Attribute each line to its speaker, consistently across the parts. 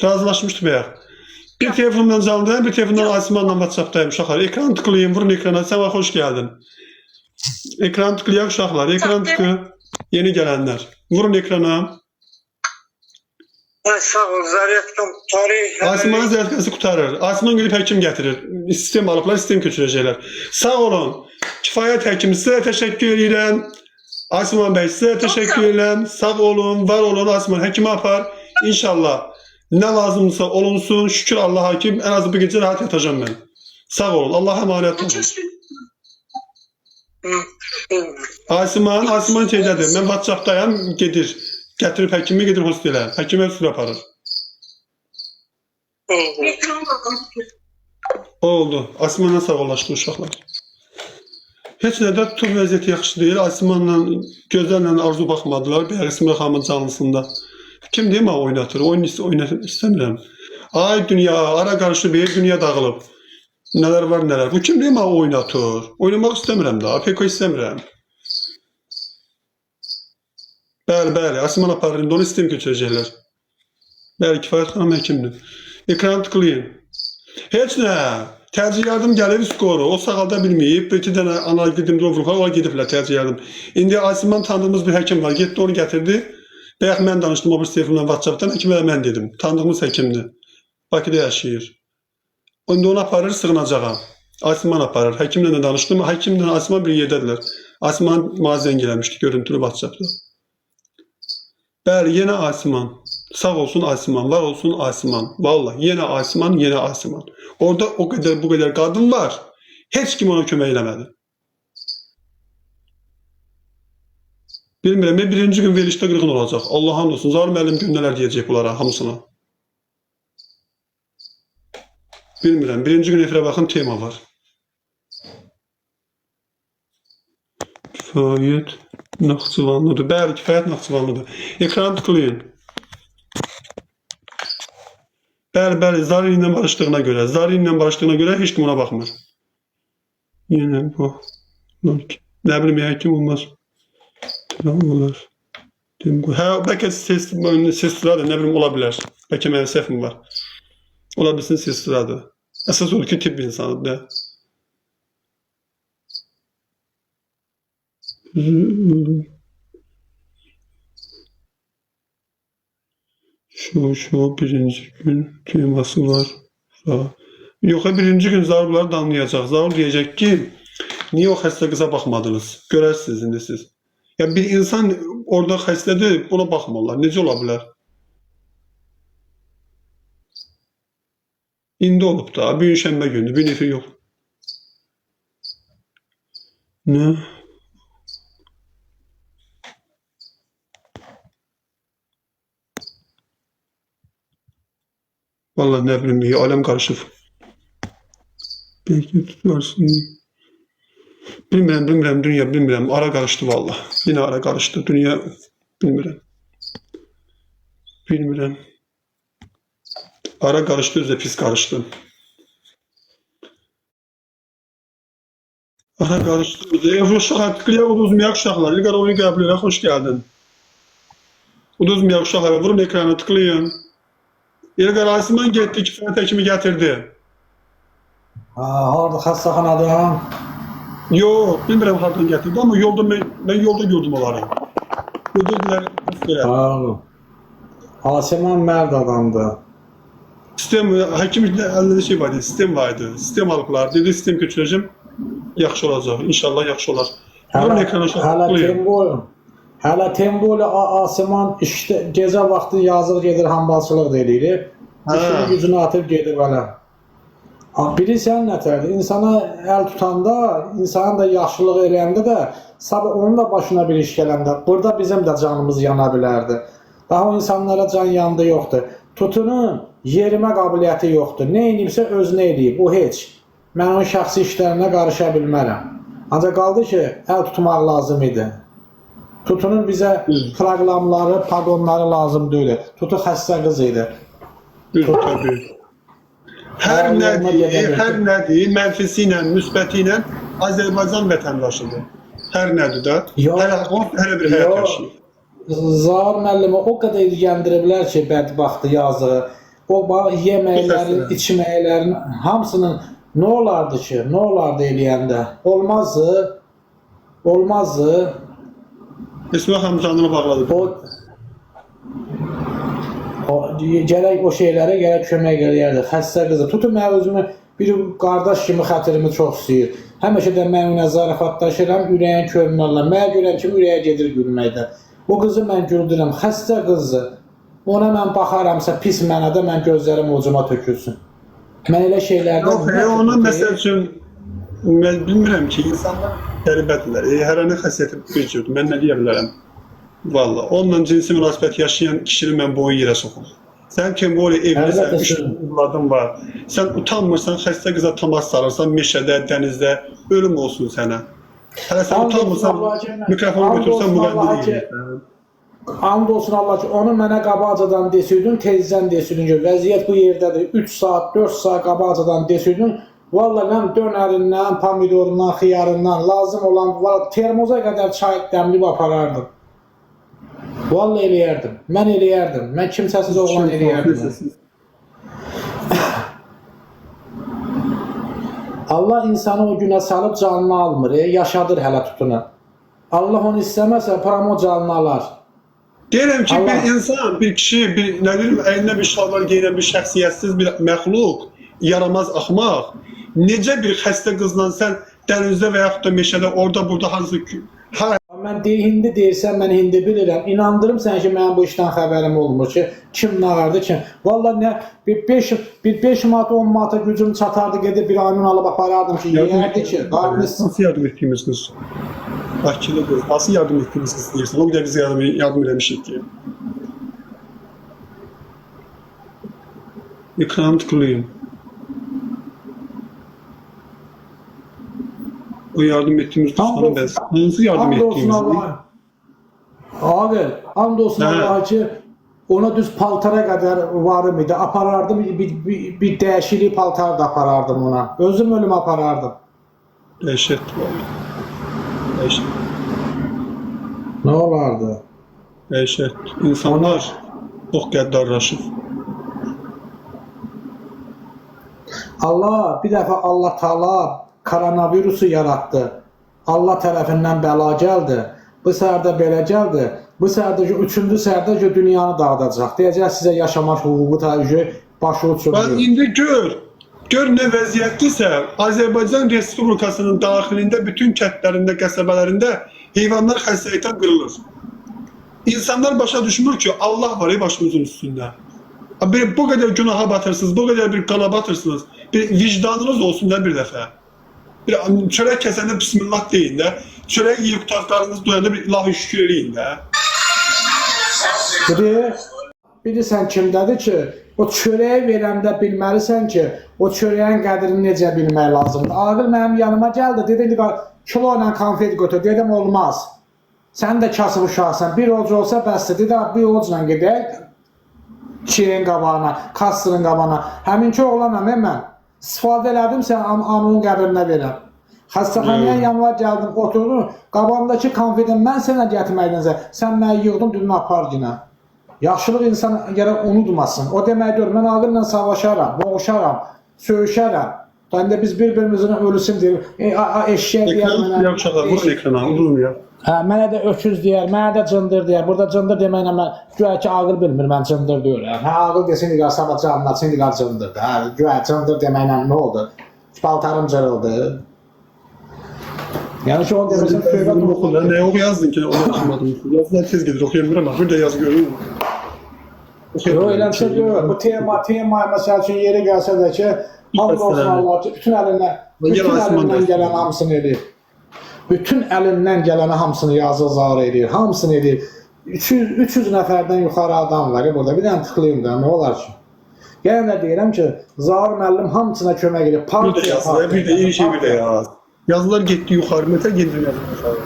Speaker 1: Razılaşmışdı bəyək. Bir telefondan canlıdayım, bir telefondan Asimanla WhatsApp'dayım uşaqlar. Ekran tıklayın, vurun ekrana. Sabah hoş geldin. Ekran tıklayak uşaqlar, ekran tıkı. Yeni gelenler. Vurun ekrana.
Speaker 2: Sağ ol, zərəfdən tarih.
Speaker 1: Asimanın zərətkəsi qutarır. Asiman gelip həkim gətirir. Sistem alıblar, sistem köçürəcəklər. Sağ olun. Kifayət həkim, sizə təşəkkür edirəm. Asiman bəy, sizə təşəkkür edirəm. Sağ olun, var olun. Asiman həkimə apar. İnşallah nə lazımsa olunsun. Şükür Allah'a ki, en az bu gece rahat yatacağım ben. Sağ olun. Allah'a emanet olun. Asiman şeydədir. Mən WhatsApp'dayım, gedir. Gətirib həkimi gedir hostelə. Həkimə üstü aparır. Oldu. Asimanla sağollaşdı uşaqlar. Heç nədə tutum vəziyyəti yaxşı deyil. Asimanla, gözlərlə arzu baxmadılar. Bir İsmail xanımın canlısında. Kim deyim ha oynatır? Oynatır istəmirəm. Ay dünya, ara qarışıb, dünya dağılıb. Nələr var nələr. Bu kim deyim ha oynatır? Oynamaq istəmirəm daha. PK istəmirəm. Bəli, Asiman aparır. İndi onu sistem köçürəcəklər. Bəli, Kifayət xanım həkimdir. Ekranı tıklayın. Heç nə. Təcil yardım gəlir skoru. O sağalda bilməyib. Bir iki dənə anal gedimdə vurulur. Onlar gediblər təcil yardım. İndi Asiman tanıdığımız bir həkim var. Getdi onu gətirdi. Bəyək mən danışdım o bir telefondan WhatsApp'dan. Həkimə mən dedim. Tanıdığımız həkimdir. Bakıda yaşayır. İndi onu aparır sığınacağa. Asiman aparır. Həkimlə də danışdım. Həkimlə Asiman bir yerdədirlər. Asiman mazən eləmişdi. Görüntülü WhatsApp'da. Bəli, yenə Asiman. Sağ olsun Asiman, var olsun Asiman. Vallahi yenə Asiman, yenə Asiman. Orada o kadar bu kadar kadın var. Heç kim ona kömək eləmədi. Bilmirəm, birinci gün verilişdə qırğın olacaq. Allah'ın olsun. Zalim müəllim gün nələr deyəcək bunlara hamısına. Bilmirəm, birinci gün efirə baxın tema var. Kifayət Naxçıvanlıdır. Bəli, Kifayət Naxçıvanlıdır. Ekranı tıklayın. Bəli, Zari ilə barışdığına görə heç kim ona baxmır. Yenə bu. Nə bilim, həkim olmaz. Olar. Hə, bəlkə seslidir, nə bilim, ola bilər. Bəlkə mənim səhvim var. Ola bilsin seslidir. Əsas olur ki, tibb insanıdır. Şu birinci gün teması var. Yox, birinci gün Zarbuları danlayacaq. Zarbu deyəcək ki, niyə o xəstə qıza baxmadınız? Görərsiniz indi siz. Ya bir insan orada xəstədir, ona baxmırlar. Necə ola bilər? İndi olub da, bir gün şənbə gündür, bir nefi yox. Nə? Vallahi ne bileyim, alem karışık. Belki tutarsın. Bilmirəm, dünya bilmirəm. Ara karıştı vallahi. Yine ara karıştı. Dünya bilmirəm. Ara karıştı, özü de pis karıştı. Ara karıştı. Uşaqlar, tıklayaq uduzmayak uşaqlar. İlqar oyunu qəbul edək, hoş geldin. Uduzmayak uşaqlar, vurun ekrana, tıklayın. İlqar Asiman getdi, Kifayət həkimi gətirdi.
Speaker 3: Harada xəstəxanadan?
Speaker 1: Yox, bilmirəm hardan gətirdi, amma yolda mən yolda gördüm onları. Gördürdülər.
Speaker 3: Asiman mərd adamdır.
Speaker 1: Sistem, həkimin əlində şey var idi, sistem var idi. Sistem alıblar, dedi sistem köçürəcəm, yaxşı olacaq, inşallah yaxşı olar. Vurun ekrana uşaqlar.
Speaker 3: Hələ Temboli Asiman işdə gecə vaxtı yazıq gedir, hambalçılıq edir. Bütün gücünü atıb gedir belə. Bilirsən nətərdir? İnsana əl tutanda, insanın da yaşlılıq eləyəndə də, sabah onun da başına bir iş gələndə, burada bizim də canımız yana bilərdi. Daha o insanlara can yandı yoxdur. Tutunun yerimə qabiliyyəti yoxdur. Nə edibsə özünə edib, bu heç. Mən onun şəxsi işlərinə qarışa bilmərəm. Ancaq qaldı ki, əl tutmaq lazım idi. Tutunun bizə proqramları, pagonları lazım deyil. Tutu xəstə qız idi.
Speaker 1: Tabii. Hər nədir, mənfisi ilə, müsbəti ilə Azərbaycan vətəndaşıdır. Hər nədir də, hər bir həyat yaşayır.
Speaker 3: Zahar müəllimi o qədər ilgəndiriblər ki, bədbaxtı yazığı. O yeməklərin, içməklərin hamısının nə olardı ki? Nə olardı eləyəndə? Olmazdı. Olmazdı.
Speaker 1: Esma xanım canını bağladı.
Speaker 3: Gərək o şeylərə gərək kömək eləyərdi. Xəstə qızı. Tutun mən özümü bir qardaş kimi xətrimi çox istəyir. Həmişə də mən ona zarafatlaşıram, ürəyin körmürlər. Mənə görən kimi ürəyə gedir gülməkdən. O qızı mən güldürəm. Xəstə qızı. Ona mən baxaramsa pis mənada mən gözlərim ucuma tökülsün. Mən elə şeylərdən...
Speaker 1: Ona məsəl üçün mən bilmirəm ki, insanlar qəribədirlər. Hər anı xəsiyyəti bir cürdür. Mən nə deyə bilərəm? Valla, onunla cinsi münasibət yaşayan kişini mən boyu yerə soxum. Sən kim böyle evlisən, 3 evladın var. Sən utanmırsan, xəstə qıza təmas salırsan, meşədə, dənizdə, ölüm olsun sənə. Hələ sən utanmırsan, mikrofonu götürsən, müqəddil edirsən.
Speaker 3: And olsun Allah ki, onu mənə qabaqcadan desiydin, tezdən desiydin ki, vəziyyət bu yerdədir, 3 saat, 4 saat qabaqcadan desiydin, valla mən dönərindən, pomidorundan, xiyarından, lazım olan, termoza qədər çay dəmlib aparardım. Valla eləyərdim, mən eləyərdim, mən kimsəsiz oğlan eləyərdim. Allah insanı o günə salıb canını almır, yaşadır hələ tutunu. Allah onu istəməsə, param o canını alar.
Speaker 1: Deyirəm ki, bir insan, bir kişi, nə bilim, əyninə bir şalvar geyinən bir şəxsiyyətsiz bir məxluq, yaramaz axmaq, necə bir xəstə qızla sən dənizdə və yaxud da meşədə, orada, burada hansı... Mən
Speaker 3: hindi deyirsən, mən hindi bilirəm. İnandırım sən ki, mənim bu işdən xəbərim olmur ki, kim nə vardı, kim. Valla nə, bir 5 manat, 10 manata gücüm çatardı, gedib bir ayının alıb aparardım ki, yeyərdi ki.
Speaker 1: Nasıl yardım etdiyimiz qız? Bakılı qız, nasıl yardım etdiyimiz qız deyirsən? O qədər bizə yardım eləmişik ki. Ekranı tıklayayım. O yardım etdiyimiz qızların bəzi. Hansı yardım etdiyimiz?
Speaker 3: Abi, and olsun Allah'a ki, ona düz paltara qədər varım idi. Aparardım, bir dəyişiklik paltar da aparardım ona. Özüm ölüm aparardım.
Speaker 1: Dəhşət. Dəhşət.
Speaker 3: Nə olardı?
Speaker 1: Dəhşət. İnsanlar çox qəddarlaşır.
Speaker 3: Allah, bir dəfə Allah Taala koronavirusu yarattı. Allah tərəfindən bəla gəldi. Bu səhərdə belə gəldi. Bu səhərdə, 3-cü səhərdə dünyanı dağıdacaq. Deyəcək sizə yaşamaq hüququ təyyü başı uçurdu.
Speaker 1: Bax, indi gör nə vəziyyətdirsə, Azərbaycan Respublikasının daxilində, bütün kəndlərində, qəsəbələrində heyvanlar xəstəlikdən qırılır. İnsanlar başa düşmür ki, Allah var başımızın üstündə. Bu qədər günaha batırsınız, bu qədər bir qana batırsınız. Bir vicdanınız olsun da bir dəfə. Bir çörək kəsəndə bismillah deyin də. Çörək yiyib qutarlarınız doyanda bir ilahi şükür eləyin də.
Speaker 3: Bilirsən kimdədir ki, o çörəyi verəndə bilməlisən ki, o çörəyin qədrini necə bilmək lazımdır. Ağır mənim yanıma gəldi, dedi, kilo ilə konfet götür, dedim olmaz. Sən də kasıb uşaqsan, bir oc olsa bəsdir, dedi, bir ocla gedək, çiyin qabağına, kassırın qabağına. Həminki oğlanla mən istifadə elədim, sən anının qəbrinə verəm. Xəstəxanaya yanıma gəldim, oturdum, qabağımdakı konfetin mən sənə gətirməkdənsə, sən mənə yığdın, dünün apar günə. Yaxşılıq insan gərək unutmasın. O deməkdir, mən ağırla savaşaram, boğuşaram, söyüşərəm. Yəni biz bir-birimizin ölüsün deyir, eşeğe deyər mənə.
Speaker 1: Ekran uşaqlar, vurun ekrana, uzun ya.
Speaker 3: Mənə də öküz deyər, mənə də cındır deyər. Burada cındır deməklə mən, güya ki ağır bilmir, mən cındır deyirəm. Ağır desin, deyər, sabah canlatsın, deyər, cındır. Güya cındır deməklə nə oldu? Paltarım cırıldı. Yəni ki, onu deməsən, söhbət oxudur.
Speaker 1: Nə oxu yazdın ki, onu oxumadım. Yazılar tez gedir, oxuyamıram. Bir də yaz görürüm.
Speaker 3: Yox, elə şey deyir, bu tema məsəl üçün yeri gəlsə də ki, hamd olsun Allah ki, bütün əlindən gələn hamısını edir. Bütün əlindən gələni hamısını yazı zar edir, hamısını edir. 300 nəfərdən yuxarı adam var burada, bir dənə tıxlayım da, nə olar ki? Yəni də deyirəm ki, Zahar müəllim hamısına kömək edir.
Speaker 1: Bir də yaz, bir də iyi şey bir də yaz. Yazılar getdi yuxarı, nətər gedir yuxarı?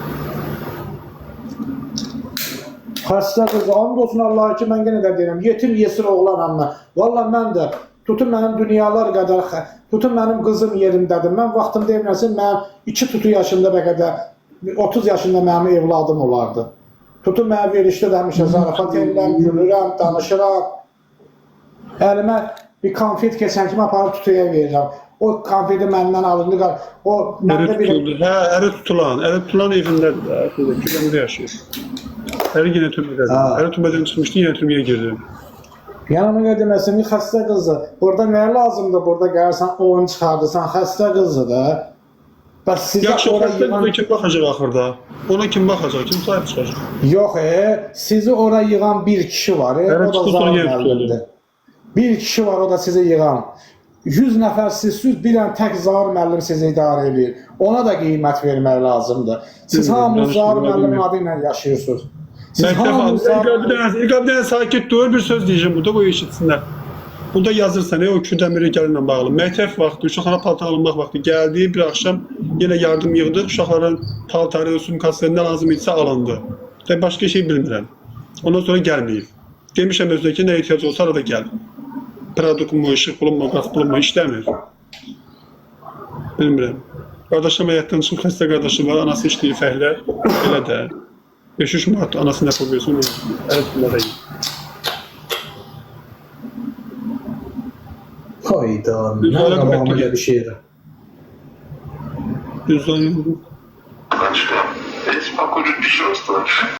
Speaker 3: Xəstə qızı, and olsun Allah'a ki, mən yenə də deyirəm, yetim yesir oğlanam mən. Valla mən də, tutun mənim dünyalar qədər, tutun mənim qızım yerindədir. Mən vaxtım deyirəm, mən 2 tutu yaşında bəlkə də, 30 yaşında mənim evladım olardı. Tutun mənə verilişdə də həmişə zarafat edirəm, gülürəm, danışıram. Əlimə bir konfet keçən kimi aparıb tutuya verirəm. O konfeti məndən alındı, o məndə bir...
Speaker 1: Əri tutulan evindədir də, Küləmdə yaşayır. Əri yenə türmədədir. Əri türmədən çıxmışdı, yenə türməyə girdi.
Speaker 3: Yəni nə deməsin, xəstə qızdır. Burada nə lazımdır? Burada gəlirsən, oyun çıxardırsan, xəstə qızdır da. Bəs sizə
Speaker 1: yaxşı,
Speaker 3: ora
Speaker 1: xəstə
Speaker 3: yığan...
Speaker 1: qıza kim baxacaq axırda? Ona kim baxacaq, kim sahib çıxacaq?
Speaker 3: Yox, sizi ora yığan bir kişi var, o da Zahir müəllimdir. Bir kişi var, o da sizi yığan. 100 nəfər sizsiz, bir dənə tək Zahir müəllim sizi idarə edir. Ona da qiymət vermək lazımdır. Siz hamınız Zahir müəllimin adı ilə yaşayırsınız. Siz hamınız
Speaker 1: İlk bir dənə sakit dur, bir söz deyəcəm burada, qoy eşitsinlər. Bunda yazırsan, o Kürdəmirə gəlinlə bağlı. Məktəb vaxtı, uşaqlara paltar alınmaq vaxtı gəldi, bir axşam yenə yardım yığdıq, uşaqların paltarı, sumkası, nə lazım idisə alındı. Başqa şey bilmirəm. Ondan sonra gəlməyib. Demişəm özünə ki, nə ehtiyac olsa da gəl. Produkt mu, işıq bulunma, qaz bulunma, işləmir. Bilmirəm. Qardaşım həyatdan çıxıb xəstə qardaşı var, anası işləyir fəhlə, elə də. 5-3 Mart anası nə pul versin, əlbəttə deyil.
Speaker 3: Hayda, nə qabağıma bir şeydir.
Speaker 1: Yüzden
Speaker 4: Значит, я спокойно еще осталось.